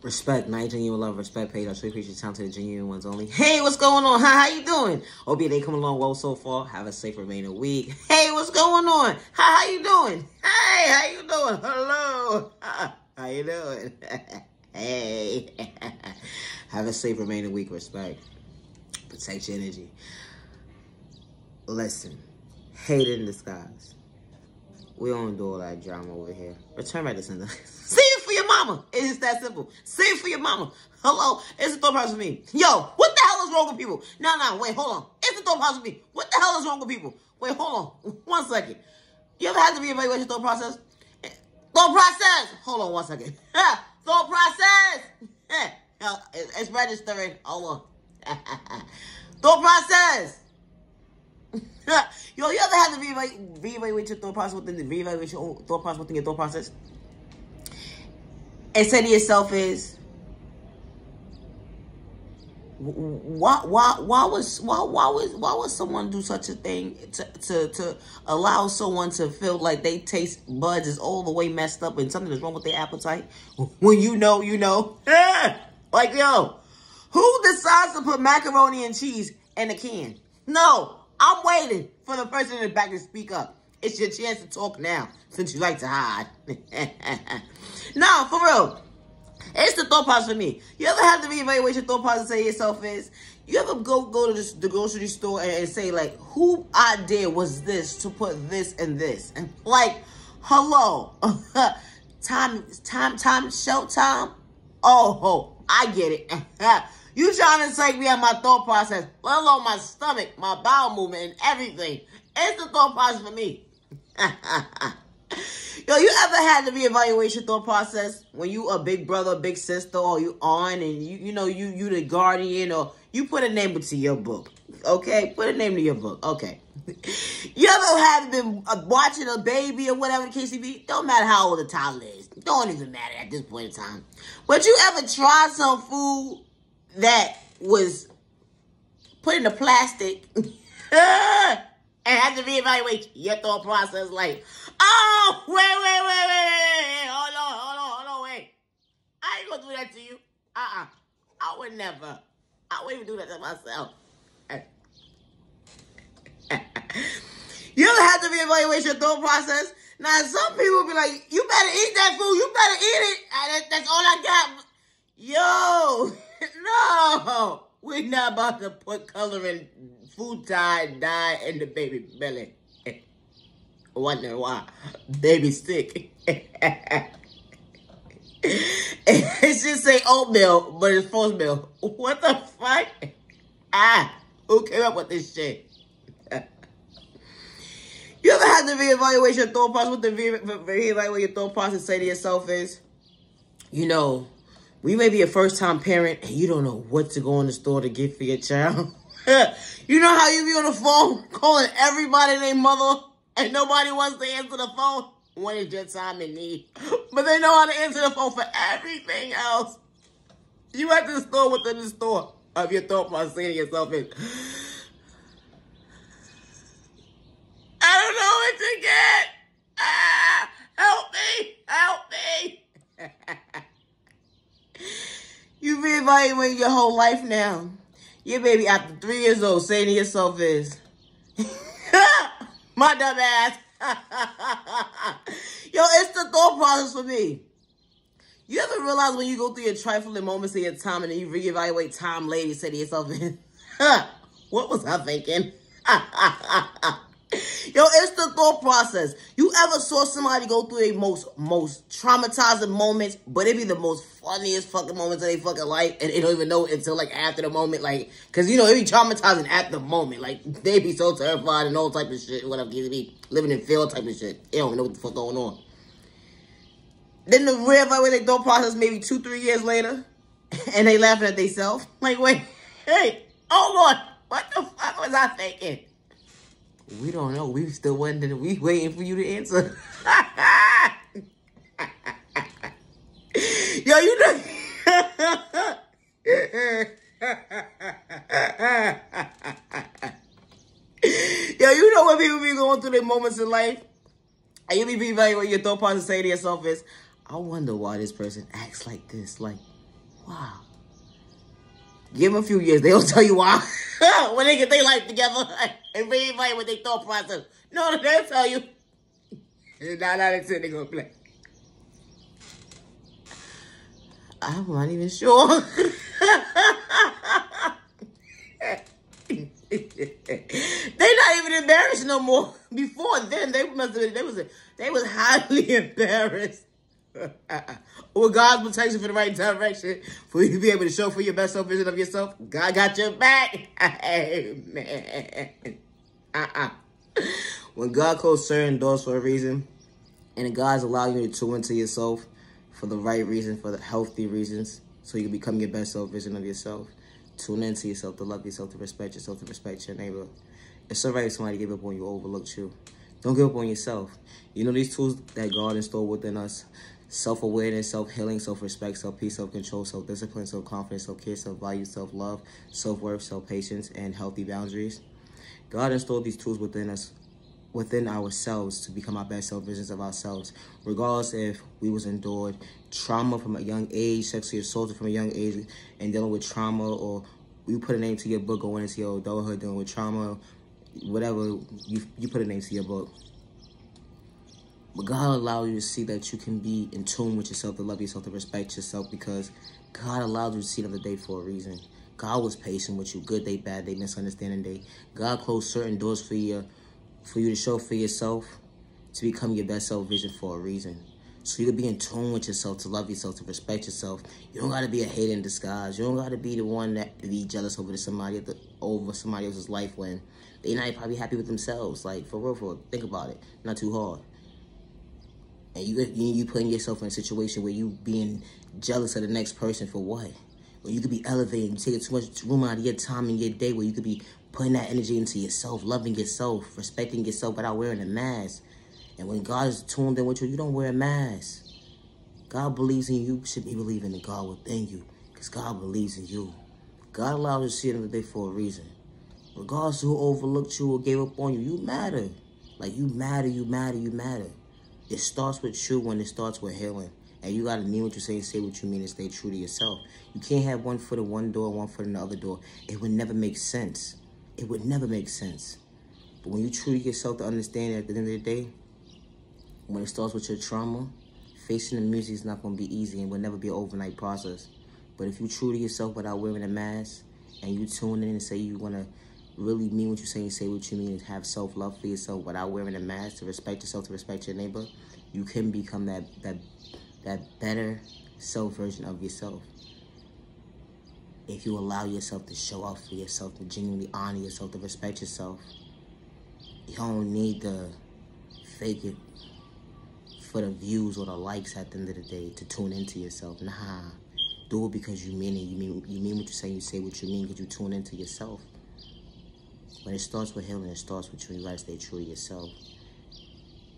Respect, not genuine love, respect, paid up, sweet creatures, talented, genuine ones only. Hey, what's going on? Hi, how you doing? Hope your day coming along well so far. Have a safe remaining week. Hey, what's going on? Hi, how you doing? Hey, how you doing? Hello. How you doing? Hey. Have a safe remaining week. Respect. Protect your energy. Listen. Hate in disguise. We don't do all that drama over here. Return back to sender. Say it for your mama. It's just that simple. Say it for your mama. Hello? It's a thought process for me. Yo, what the hell is wrong with people? No, wait, hold on. It's a thought process for me. What the hell is wrong with people? Wait, hold on. 1 second. You ever had to reevaluate your thought process? Thought process! Hold on 1 second. Thought process! It's registering. Hold on. Thought process! Yo, you ever had to reevaluate your thought process within your thought process? And say to yourself is, why would someone do such a thing to allow someone to feel like they taste buds is all the way messed up and something is wrong with their appetite? When you know. Like, yo, who decides to put macaroni and cheese in a can? No. I'm waiting for the person in the back to speak up. It's your chance to talk now, since you like to hide. No, for real. It's the thought process for me. You ever have to reevaluate your thought process and say to yourself is, you ever go to the grocery store and say, like, who idea was this to put this and this? And like, hello. Show time? Oh, I get it. You trying to take me out my thought process, let alone my stomach, my bowel movement, and everything. It's the thought process for me. Yo, you ever had to reevaluate your thought process when you a big brother, big sister, or you on and you the guardian, or you put a name to your book? Okay, put a name to your book. Okay. You ever have been watching a baby or whatever the case may be? Don't matter how old the toddler is. Don't even matter at this point in time. But you ever tried some food that was put in the plastic and had to reevaluate your thought process like, oh, wait. Hold on, wait. I ain't gonna do that to you. I would never. I wouldn't even do that to myself. You ever have to reevaluate your thought process? Now, some people be like, you better eat that food. You better eat it. That's all I got. Yo, no. We're not about to put coloring food dye in the baby belly. Wonder why. Baby sick. It should say oatmeal, but it's force meal. What the fuck? Who came up with this shit? You ever had to reevaluate your thought process? What the reevaluate your thought process say to yourself is, we may be a first-time parent and you don't know what to go in the store to get for your child. You know how you be on the phone calling everybody their mother and nobody wants to answer the phone when it's your time in need. But they know how to answer the phone for everything else. You at the store within the store of your thought process saying to yourself is, I don't know what to get. Help me. You reevaluate your whole life now. Your baby after 3 years old saying to yourself is, my dumb ass. Yo, it's the thought process for me. You ever realize when you go through your trifling moments of your time and then you reevaluate time later, you say to yourself, what was I thinking? Yo, it's the thought process. You ever saw somebody go through their most traumatizing moments, but it be the most funniest fucking moments of their fucking life, and they don't even know it until, like, after the moment, like, because, it be traumatizing at the moment. Like, they be so terrified and all type of shit, whatever, they be living in fear type of shit. They don't even know what the fuck going on. Then the reevaluate their thought process maybe 2-3 years later, and they laughing at themselves. Like, wait, hey, oh, Lord, what the fuck was I thinking? We don't know. We still waiting. We waiting for you to answer. Yo, you know. Yo, you know when people be going through their moments in life, and you be evaluating your thought process and say to yourself is, I wonder why this person acts like this. Like, Wow. Give them a few years. They'll tell you why. When they get their life together and reevaluate what they thought process. No, they'll tell you. Now that's it. They're going to play. I'm not even sure. They're not even embarrassed no more. Before then, they was highly embarrassed. With God's protection for the right direction, for you to be able to show for your best self vision of yourself, God got your back. Amen. When God closed certain doors for a reason, and God's allowing you to tune into yourself for the right reason, for the healthy reasons, so you can become your best self vision of yourself. Tune into yourself, to love yourself, to respect your neighbor. It's alright if somebody gave up on you or overlooked you. Don't give up on yourself. You know these tools that God installed within us: self-awareness, self-healing, self-respect, self-peace, self-control, self-discipline, self-confidence, self-care, self-value, self-love, self-worth, self-patience, and healthy boundaries. God installed these tools within us, within ourselves, to become our best self-visions of ourselves. Regardless if we was endured trauma from a young age, sexually assaulted from a young age, and dealing with trauma, or you put a name to your book going into your adulthood dealing with trauma, whatever, you put a name to your book. But God allowed you to see that you can be in tune with yourself, to love yourself, to respect yourself, because God allowed you to see another day for a reason. God was patient with you, good day, bad day, misunderstanding day. God closed certain doors for you to show for yourself, to become your best self vision for a reason. So you can be in tune with yourself, to love yourself, to respect yourself. You don't got to be a hater in disguise. You don't got to be the one that be jealous over somebody else's life when they not probably happy with themselves. Like, for real, think about it. Not too hard. And you putting yourself in a situation where you being jealous of the next person for what? When you could be elevating, you taking too much room out of your time and your day, where you could be putting that energy into yourself, loving yourself, respecting yourself without wearing a mask. And when God is tuned in with you, you don't wear a mask. God believes in you. You should be believing in God within you, because God believes in you. God allowed you to see another day for a reason. Regardless of who overlooked you or gave up on you, you matter. Like, you matter. It starts with you when it starts with healing. And you got to mean what you say what you mean, and stay true to yourself. You can't have one foot in one door, one foot in the other door. It would never make sense. It would never make sense. But when you true to yourself, to understand that at the end of the day, when it starts with your trauma, facing the music is not going to be easy and will never be an overnight process. But if you true to yourself without wearing a mask, and you tune in and say you want to really mean what you say and say what you mean, and have self-love for yourself without wearing a mask, to respect yourself, to respect your neighbor, you can become that better self version of yourself. If you allow yourself to show up for yourself, to genuinely honor yourself, to respect yourself, you don't need to fake it for the views or the likes at the end of the day, to tune into yourself. Nah, do it because you mean it. You mean what you say what you mean, because you tune into yourself. When it starts with healing, it starts with you. You gotta stay true to yourself.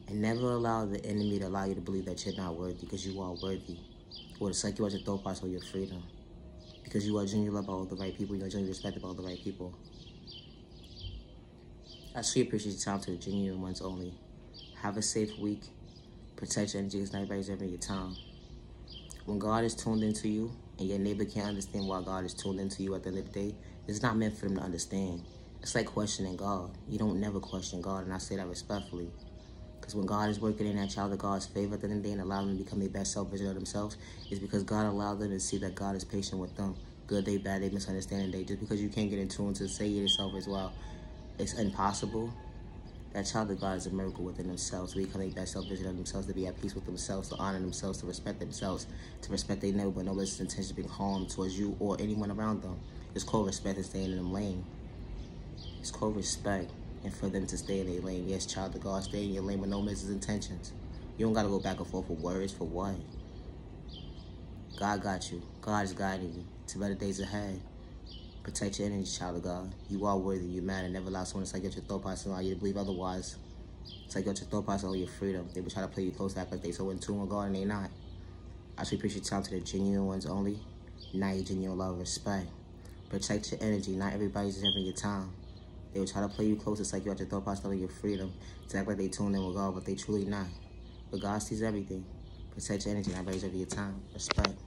And never allow the enemy to allow you to believe that you're not worthy, because you are worthy. Or to psych your thought process or your freedom. Because you are genuinely loved by all the right people. You are genuinely respected by all the right people. I truly appreciate your time, to the genuine ones only. Have a safe week. Protect your energy, because not everybody's having your time. When God is tuned into you, and your neighbor can't understand why God is tuned into you at the end of the day, it's not meant for them to understand. It's like questioning God. You don't never question God, and I say that respectfully. Because when God is working in that child of God's favor at the end of the day and allowing them to become their best self-vision of themselves, it's because God allowed them to see that God is patient with them. Good day, bad day, misunderstanding day. Just because you can't get in tune to say it yourself as well, it's impossible. That child of God is a miracle within themselves, to become their best self-vision of themselves, to be at peace with themselves, to honor themselves, to respect their neighbor, but no less intention of being harm towards you or anyone around them. It's called respect and staying in them lane. It's called respect. And for them to stay in their lane. Yes, child of God, stay in your lane with no malicious intentions. You don't got to go back and forth with words. For what? God got you. God is guiding you to better days ahead. Protect your energy, child of God. You are worthy. You matter. Never allow someone to psych out your thought process and allow you to believe otherwise. Psych out your thought process and your freedom. They will try to play you close, act like they so in tune with God, and they not. I should appreciate your time, to the genuine ones only. Not your genuine love and respect. Protect your energy. Not everybody's having your time. They will try to play you close, to psych you out your thought process and your freedom, to act like they tune in with God, but they truly not. But God sees everything. Protect your energy. Not everybody's having your time. Respect.